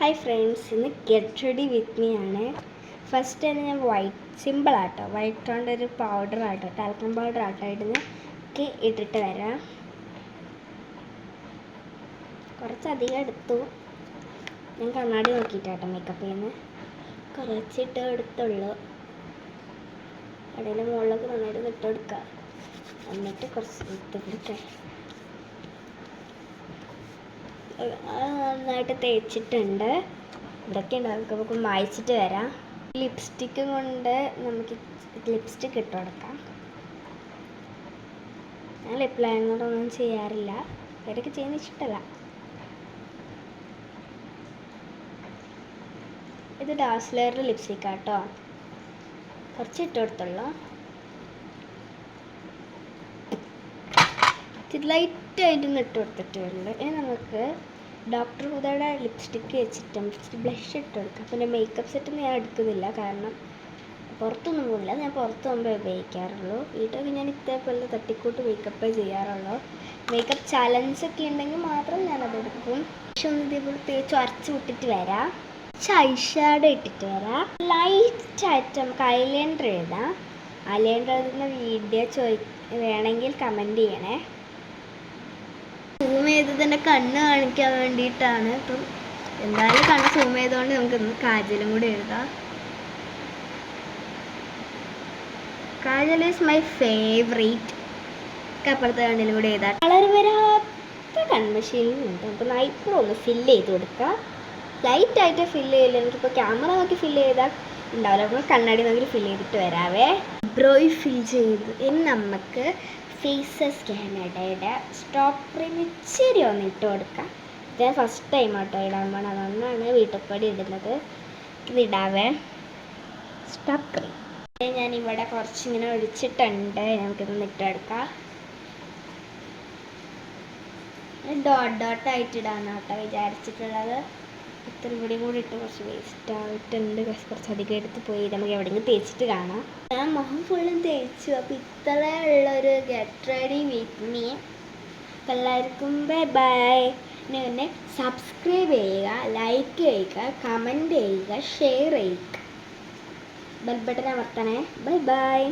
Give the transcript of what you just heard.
Hi friends, ഇന്ന് get ready with me ആണ്. First തന്നെ ഞാൻ സിമ്പിളാട്ടോ, വൈറ്റ് കൊണ്ട് ഒരു പൗഡർ ആട്ടോ, ടാൽക്കം പൗഡർ ആട്ടോ ഇടുന്നൊക്കെ ഇട്ടിട്ട് വരാം. കുറച്ചധികം എടുത്തു. ഞാൻ കണ്ണാടി നോക്കിയിട്ടാട്ടോ മേക്കപ്പ് ചെയ്യുന്നത്. കുറച്ചിട്ട് എടുത്തുള്ളൂ. കടയിലെ മുകളിലൊക്കെ നന്നായിട്ട് ഇട്ടെടുക്കുക. എന്നിട്ട് കുറച്ച് ഇട്ടിട്ട് നന്നായിട്ട് തേച്ചിട്ടുണ്ട്. ഇതൊക്കെ ഉണ്ടാവും. നമുക്ക് മായ്ച്ചിട്ട് വരാം. ലിപ്സ്റ്റിക്ക് കൊണ്ട് നമുക്ക് ലിപ്സ്റ്റിക്ക് ഇട്ട് കൊടുക്കാം. ഞാൻ ലിപ് ലൈനറൊന്നും ചെയ്യാറില്ല, ഇവരൊക്കെ ചെയ്യുന്ന ഇഷ്ടമല്ല. ഇത് ഡാസ്ലറിൻ്റെ ലിപ്സ്റ്റിക്കാട്ടോ, കുറച്ച് ഇട്ട് കൊടുത്തുള്ളൂ. ലൈറ്റായിട്ടൊന്ന് ഇട്ട് കൊടുത്തിട്ടുണ്ട്. ഇനി നമുക്ക് ഡോക്ടർ ഹുദയുടെ ലിപ്സ്റ്റിക്ക് വെച്ചിട്ട് ബ്ലഷ് ഇട്ട് കൊടുക്കാം. പിന്നെ മേക്കപ്പ് സെറ്റൊന്നും ഞാൻ എടുക്കുന്നില്ല, കാരണം പുറത്തൊന്നും പോകില്ല. ഞാൻ പുറത്ത് പോകുമ്പോൾ ഉപയോഗിക്കാറുള്ളൂ. വീട്ടിലൊക്കെ ഞാൻ ഇതേപോലെ തട്ടിക്കൂട്ട് മേക്കപ്പേ ചെയ്യാറുള്ളൂ. മേക്കപ്പ് ചലഞ്ചൊക്കെ ഉണ്ടെങ്കിൽ മാത്രം ഞാനത് എടുക്കും. പക്ഷെ ഒന്ന് ഇതേപോലെ തേച്ച് അരച്ച് വിട്ടിട്ട് വരാം. ഐഷാഡോ ഇട്ടിട്ട് വരാം. ലൈറ്റായിട്ട് നമുക്ക് ഐലൈനർ എഴുതാം. ഐലൈനർ എഴുതുന്ന വീഡിയോ വേണമെങ്കിൽ കമൻറ്റ് ചെയ്യണേ. സൂം ചെയ്ത് തന്നെ കണ്ണ് കാണിക്കാൻ വേണ്ടിയിട്ടാണ്. ഇപ്പം എന്തായാലും കണ്ണ് സൂം ചെയ്തുകൊണ്ട് നമുക്ക് ഇന്ന് കാജലും കൂടി എഴുതാം. Kajal is my favourite. അപ്പുറത്തെ കണ്ണിലും കൂടി എഴുതാം. കളർ വരാത്ത കൺമഷീനുണ്ട്. നമുക്ക് നൈബ്രോ ഒന്ന് ഫില്ല് ചെയ്ത് കൊടുക്കാം. ലൈറ്റായിട്ട് ഫില്ല് ചെയ്യില്ല. എനിക്കിപ്പോൾ ക്യാമറ നോക്കി ഫില്ല് ചെയ്താൽ ഉണ്ടാവില്ല. നമ്മൾ കണ്ണാടി നോക്കി ഫില്ല് ചെയ്തിട്ട് വരാവേ. ബ്രോയ് ഫിൽ ചെയ്ത് ഇനി നമുക്ക് ഫേസസ് കാനഡയുടെ സ്ട്രോബെറി ഇച്ചിരി ഒന്ന് ഇട്ട് കൊടുക്കാം. ഇത് ഞാൻ ഫസ്റ്റ് ടൈം ആട്ടോ ഇടാൻ പോകണം, അതുകൊണ്ടാണ് വീട്ടുപടി ഇടുന്നത്. ഇതിടാവേ. സ്ട്രോബെറി ഞാനിവിടെ കുറച്ചിങ്ങനെ ഒഴിച്ചിട്ടുണ്ട്. നമുക്കിതൊന്ന് ഇട്ടെടുക്കാം. ഡോട്ടായിട്ട് ഇടാനാണ് കേട്ടോ വിചാരിച്ചിട്ടുള്ളത്. ഇത്ര കൂടി ഇട്ട് കുറച്ച് വേസ്റ്റ് ആയിട്ടുണ്ട്. കുറച്ചധികം എടുത്ത് പോയി. നമുക്ക് എവിടെയെങ്കിലും തേച്ചിട്ട് കാണാം. ഞാൻ മുഖം ഫുള്ളും തേച്ചു. അപ്പോൾ ഇത്രയുള്ളൊരു ഗെറ്റ് റെഡി വിത്ത് മീ. എല്ലാവർക്കും ബൈ ബൈ. പിന്നെ സബ്സ്ക്രൈബ് ചെയ്യുക, ലൈക്ക് ചെയ്യുക, കമൻറ്റ് ചെയ്യുക, ഷെയർ ചെയ്യുക, ബെൽ ബട്ടൺ അമർത്തണേ. Bye by.